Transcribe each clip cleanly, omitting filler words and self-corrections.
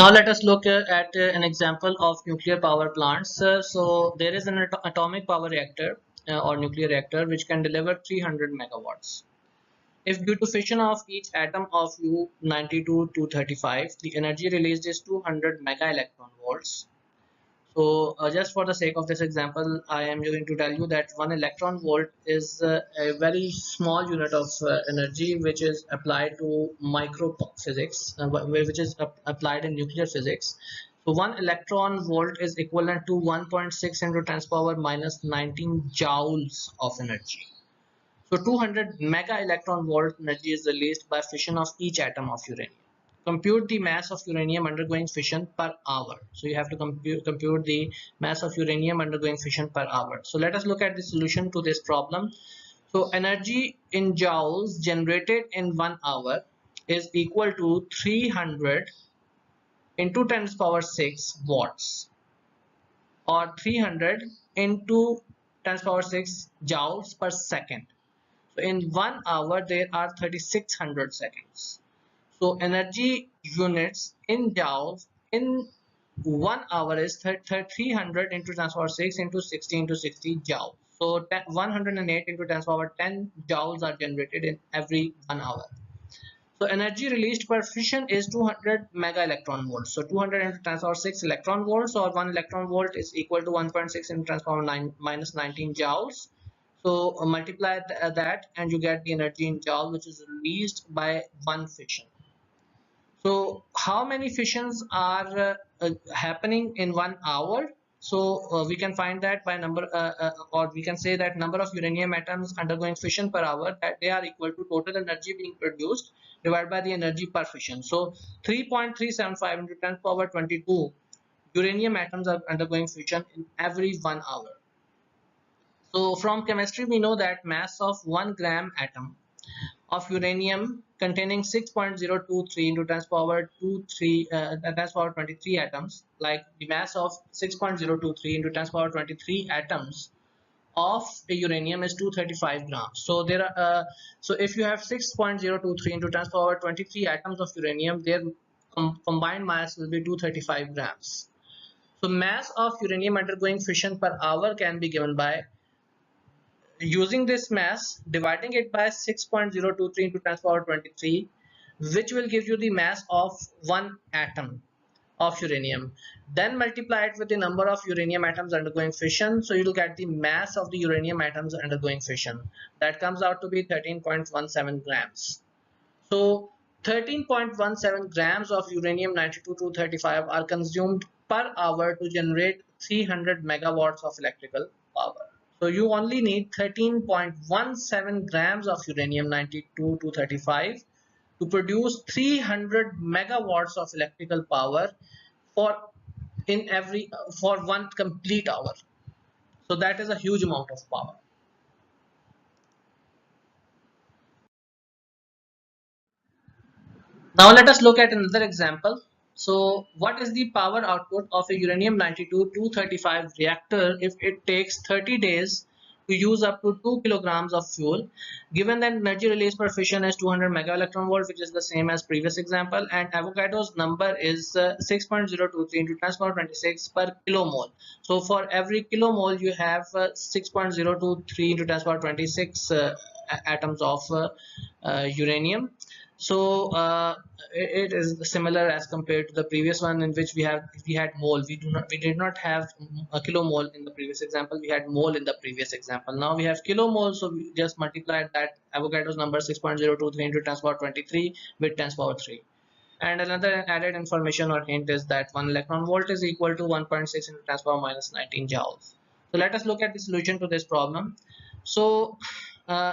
Now let us look at an example of nuclear power plants. So there is an atomic power reactor or nuclear reactor which can deliver 300 megawatts. If due to fission of each atom of U92-235, the energy released is 200 mega electron volts. So just for the sake of this example, I am going to tell you that 1 electron volt is a very small unit of energy which is applied to micro physics, which is applied in nuclear physics. So 1 electron volt is equivalent to 1.6 into 10 power minus 19 joules of energy. So 200 mega electron volt energy is released by fission of each atom of uranium. Compute the mass of uranium undergoing fission per hour. So you have to compute the mass of uranium undergoing fission per hour. So let us look at the solution to this problem. So energy in joules generated in 1 hour is equal to 300 into 10 to the power 6 watts, or 300 into 10 to the power 6 joules per second. So in 1 hour there are 3600 seconds. So energy units in joules in 1 hour is 300 into 10 to the power 6 into 60 into 60 joules. So 108 into 10 to the power 10 joules are generated in every 1 hour. So energy released per fission is 200 mega electron volts. So 200 into 10 to the power 6 electron volts, or 1 electron volt is equal to 1.6 into 10 to the power 9 minus 19 joules. So multiply that and you get the energy in joule which is released by one fission. So how many fissions are happening in 1 hour? So we can find that by number or we can say that number of uranium atoms undergoing fission per hour, that they are equal to total energy being produced divided by the energy per fission. So 3.375 into 10 power 22 uranium atoms are undergoing fission in every 1 hour. So from chemistry we know that mass of 1 gram atom of uranium containing 6.023 into 10 power 10 power 23 atoms, like the mass of 6.023 into 10 power 23 atoms of uranium is 235 grams. So there are so if you have 6.023 into 10 power 23 atoms of uranium, their combined mass will be 235 grams. So mass of uranium undergoing fission per hour can be given by using this mass, dividing it by 6.023 into 10 power 23, which will give you the mass of one atom of uranium. Then multiply it with the number of uranium atoms undergoing fission, so you'll get the mass of the uranium atoms undergoing fission. That comes out to be 13.17 grams. So 13.17 grams of uranium 92-235 are consumed per hour to generate 300 megawatts of electrical power. So you only need 13.17 grams of uranium 92-235 to produce 300 megawatts of electrical power for for one complete hour. So that is a huge amount of power. Now let us look at another example. So what is the power output of a uranium 92-235 reactor if it takes 30 days to use up to 2 kilograms of fuel, given that energy released per fission is 200 mega electron volt, which is the same as previous example, and Avogadro's number is 6.023 into 10 power 26 per kilomole. So for every kilomole you have 6.023 into 10 power 26 atoms of uranium. So it is similar as compared to the previous one, in which we had mole. We did not have a kilomole in the previous example. We had mole in the previous example. Now we have kilomole, so we just multiplied that Avogadro's number 6.023 into 10 power 23 with 10 power 3. And another added information or hint is that 1 electron volt is equal to 1.6 into 10 power minus 19 joules. So let us look at the solution to this problem. So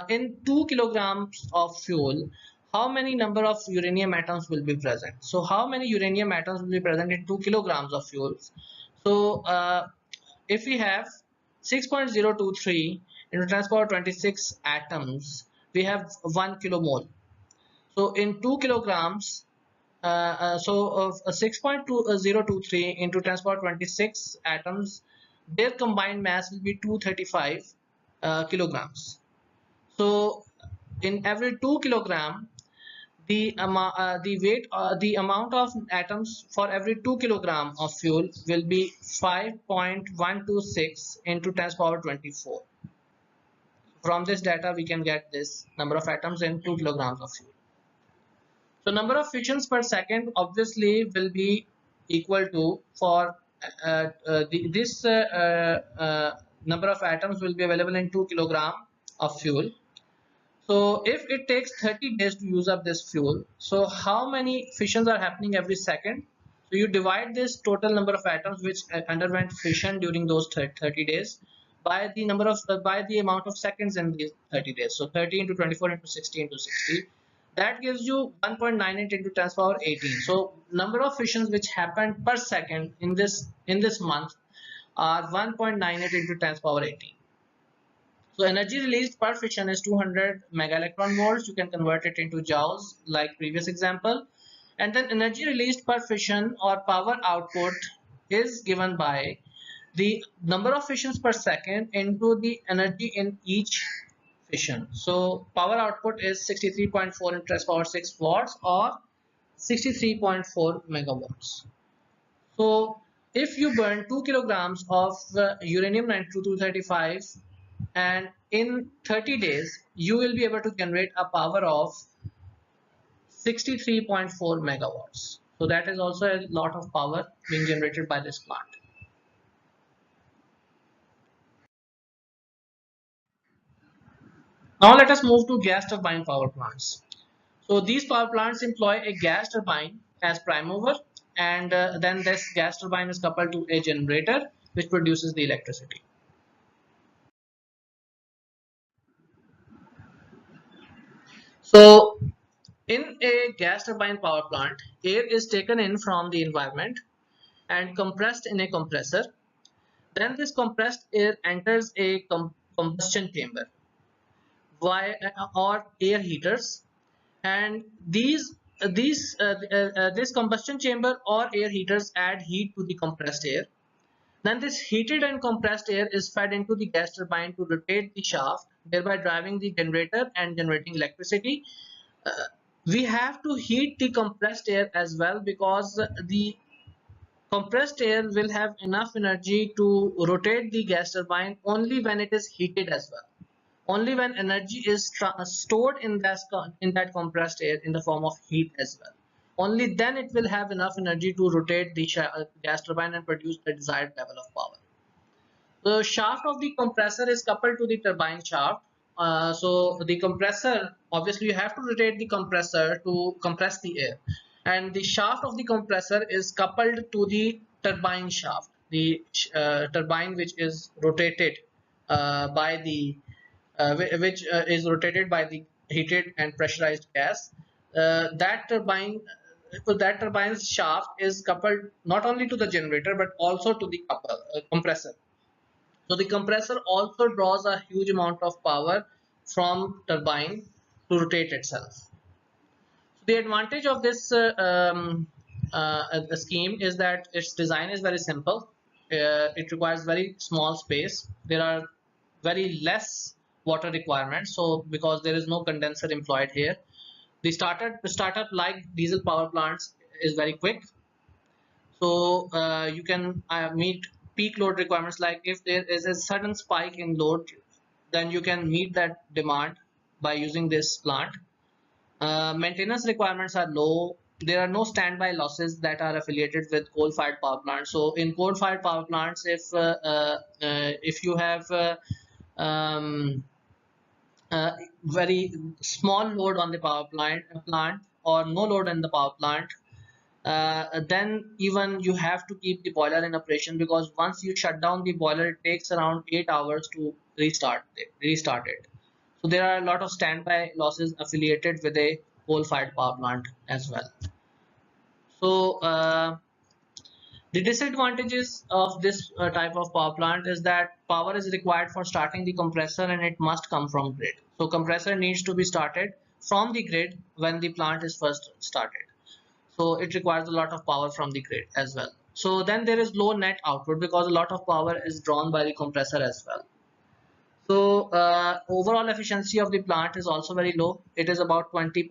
in 2 kilograms of fuel, how many number of uranium atoms will be present? So how many uranium atoms will be present in 2 kilograms of fuels? So if we have 6.023 into 10 power 26 atoms, we have 1 kilomole. So in 2 kilograms, 6.023 into 10 power 26 atoms, their combined mass will be 235 kilograms. So in every 2 kilogram, the amount of atoms for every 2 kilogram of fuel will be 5.126 into 10 power 24. From this data we can get this number of atoms in 2 kilograms of fuel. So number of fissions per second obviously will be equal to, for this number of atoms will be available in 2 kilogram of fuel. So if it takes 30 days to use up this fuel, so how many fissions are happening every second? So you divide this total number of atoms which underwent fission during those 30 days by the number of by the amount of seconds in these 30 days. So 30 into 24 into 60 into 60, that gives you 1.98 into 10 power 18. So number of fissions which happened per second in this month are 1.98 into 10 power 18. So energy released per fission is 200 mega electron volts. You can convert it into joules like previous example. And then energy released per fission or power output is given by the number of fissions per second into the energy in each fission. So power output is 63.4 into 10 power 6 watts or 63.4 megawatts. So if you burn 2 kilograms of uranium 235 and in 30 days you will be able to generate a power of 63.4 megawatts. So that is also a lot of power being generated by this plant. Now let us move to gas turbine power plants. So these power plants employ a gas turbine as prime mover, and then this gas turbine is coupled to a generator which produces the electricity. So in a gas turbine power plant, air is taken in from the environment and compressed in a compressor. Then this compressed air enters a combustion chamber or air heaters, and this combustion chamber or air heaters add heat to the compressed air. Then this heated and compressed air is fed into the gas turbine to rotate the shaft, thereby driving the generator and generating electricity. Uh, we have to heat the compressed air as well, because the compressed air will have enough energy to rotate the gas turbine only when it is heated as well. Only when energy is stored in that compressed air in the form of heat as well. Only then it will have enough energy to rotate the gas turbine and produce the desired level of power. The shaft of the compressor is coupled to the turbine shaft. So the compressor, obviously you have to rotate the compressor to compress the air, and the shaft of the compressor is coupled to the turbine shaft, the turbine which is rotated by the which is rotated by the heated and pressurized gas. That turbine's shaft is coupled not only to the generator but also to the compressor. So the compressor also draws a huge amount of power from turbine to rotate itself. The advantage of this scheme is that its design is very simple. It requires very small space. There are very less water requirements. So because there is no condenser employed here, the startup like diesel power plants is very quick. So you can meet peak load requirements, like if there is a sudden spike in load, then you can meet that demand by using this plant. Maintenance requirements are low. There are no standby losses that are affiliated with coal-fired power plants. So in coal-fired power plants, if you have um, very small load on the plant or no load in the power plant, then even you have to keep the boiler in operation, because once you shut down the boiler, it takes around 8 hours to restart it. So there are a lot of standby losses affiliated with a coal-fired power plant as well. So the disadvantages of this type of power plant is that power is required for starting the compressor, and it must come from grid. So compressor needs to be started from the grid when the plant is first started. So it requires a lot of power from the grid as well. So then there is low net output because a lot of power is drawn by the compressor as well. So overall efficiency of the plant is also very low. It is about 20%.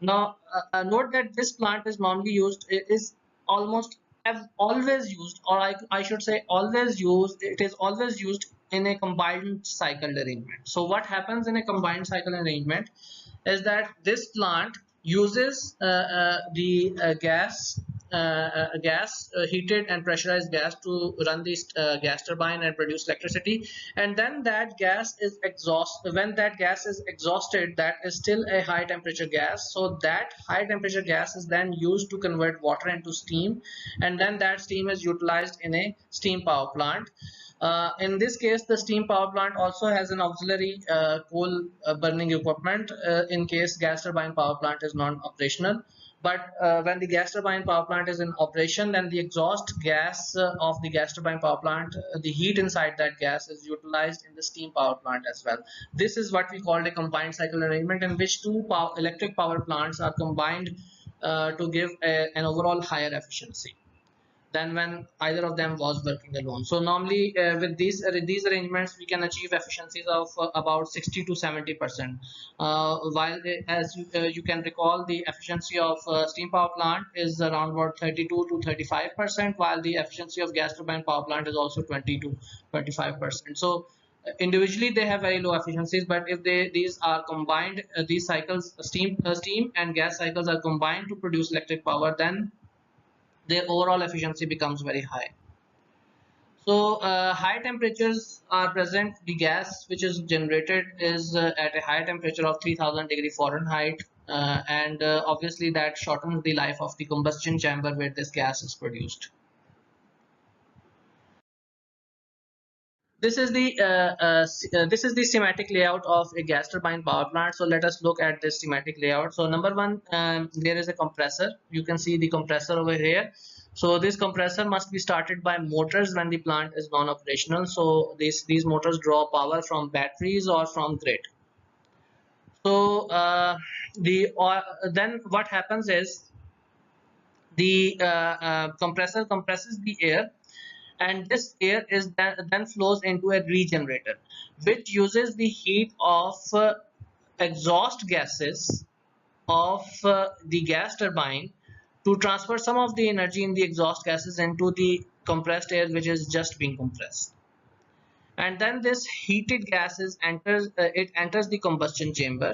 Now, note that this plant is normally used, is almost have always used, or I should say always used, it is always used in a combined cycle arrangement. So what happens in a combined cycle arrangement is that this plant uses heated and pressurized gas to run this gas turbine and produce electricity, and then that gas is when that gas is exhausted, that is still a high temperature gas, so that high temperature gas is then used to convert water into steam, and then that steam is utilized in a steam power plant. In this case, the steam power plant also has an auxiliary coal burning equipment in case gas turbine power plant is non-operational. But when the gas turbine power plant is in operation, then the exhaust gas of the gas turbine power plant, the heat inside that gas is utilized in the steam power plant as well. This is what we call a combined cycle arrangement, in which two electric power plants are combined to give an overall higher efficiency than when either of them was working alone. So normally with these arrangements we can achieve efficiencies of about 60 to 70%. While you can recall, the efficiency of steam power plant is around about 32 to 35%, while the efficiency of gas turbine power plant is also 20 to 25%. So individually they have very low efficiencies, but if these are combined, these cycles, steam and gas cycles are combined to produce electric power, then their overall efficiency becomes very high. So high temperatures are present. The gas which is generated is at a high temperature of 3000 degrees Fahrenheit, and obviously that shortens the life of the combustion chamber where this gas is produced. This is the schematic layout of a gas turbine power plant. So let us look at this schematic layout. So number one, there is a compressor. You can see the compressor over here. So this compressor must be started by motors when the plant is non-operational. So these motors draw power from batteries or from grid. So then what happens is the compressor compresses the air, and this air is then flows into a regenerator, which uses the heat of exhaust gases of the gas turbine to transfer some of the energy in the exhaust gases into the compressed air which is just being compressed. And then this heated gases enters the combustion chamber,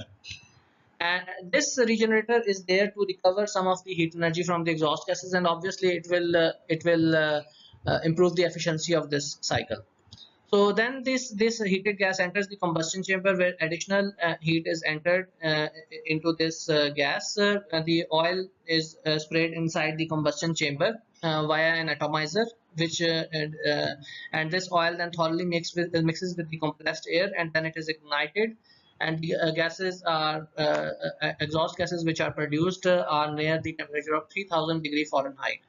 and this regenerator is there to recover some of the heat energy from the exhaust gases, and obviously it will improve the efficiency of this cycle. So then this heated gas enters the combustion chamber, where additional heat is entered into this gas. The oil is sprayed inside the combustion chamber via an atomizer, which and this oil then thoroughly mixes with the compressed air, and then it is ignited, and the gases are exhaust gases which are produced are near the temperature of 3000 degrees Fahrenheit.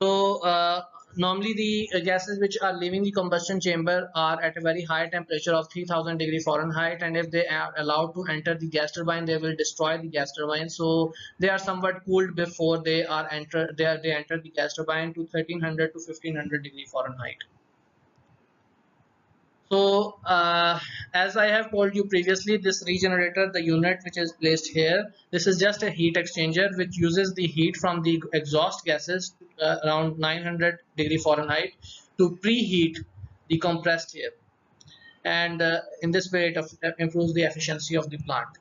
So normally the gases which are leaving the combustion chamber are at a very high temperature of 3000 degrees Fahrenheit, and if they are allowed to enter the gas turbine, they will destroy the gas turbine. So they are somewhat cooled before they enter the gas turbine to 1300 to 1500 degrees Fahrenheit. So as I have told you previously, this regenerator, the unit which is placed here, this is just a heat exchanger which uses the heat from the exhaust gases around 900 degrees Fahrenheit to preheat the compressed air, and in this way it improves the efficiency of the plant.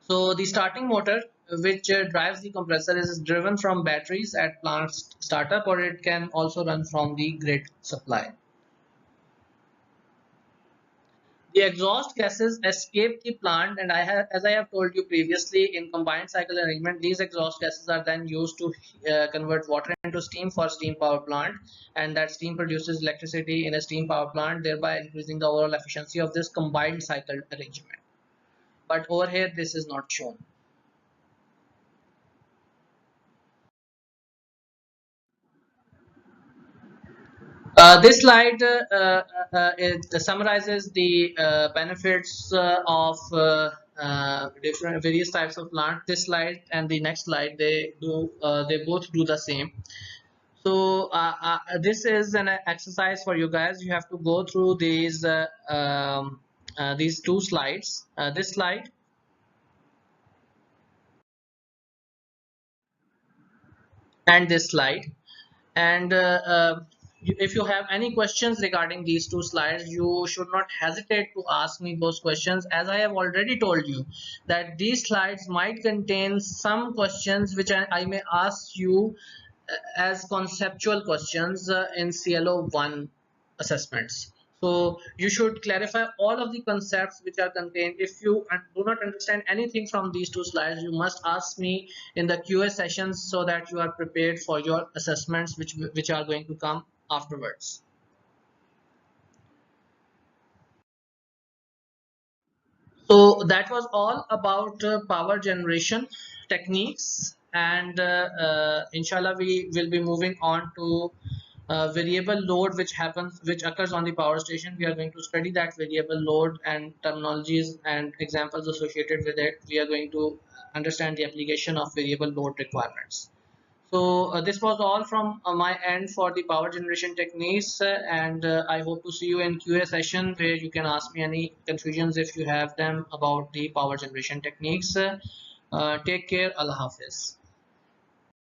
So the starting motor which drives the compressor is driven from batteries at plant startup, or it can also run from the grid supply. The exhaust gases escape the plant, and as I have told you previously, in combined cycle arrangement, these exhaust gases are then used to convert water into steam for steam power plant, and that steam produces electricity in a steam power plant, thereby increasing the overall efficiency of this combined cycle arrangement. But over here, this is not shown. This slide it summarizes the benefits of different various types of plant. This slide and the next slide, they both do the same. So this is an exercise for you guys. You have to go through these two slides. This slide and this slide. And if you have any questions regarding these two slides, you should not hesitate to ask me those questions, as I have already told you that these slides might contain some questions which I may ask you as conceptual questions in CLO 1 assessments. So you should clarify all of the concepts which are contained. If you do not understand anything from these two slides, you must ask me in the QA sessions so that you are prepared for your assessments which are going to come afterwards. So that was all about power generation techniques, and inshallah we will be moving on to variable load which occurs on the power station. We are going to study that variable load and terminologies and examples associated with it. We are going to understand the application of variable load requirements. So this was all from my end for the power generation techniques, and I hope to see you in QA session where you can ask me any confusions if you have them about the power generation techniques. Take care. Allah Hafiz.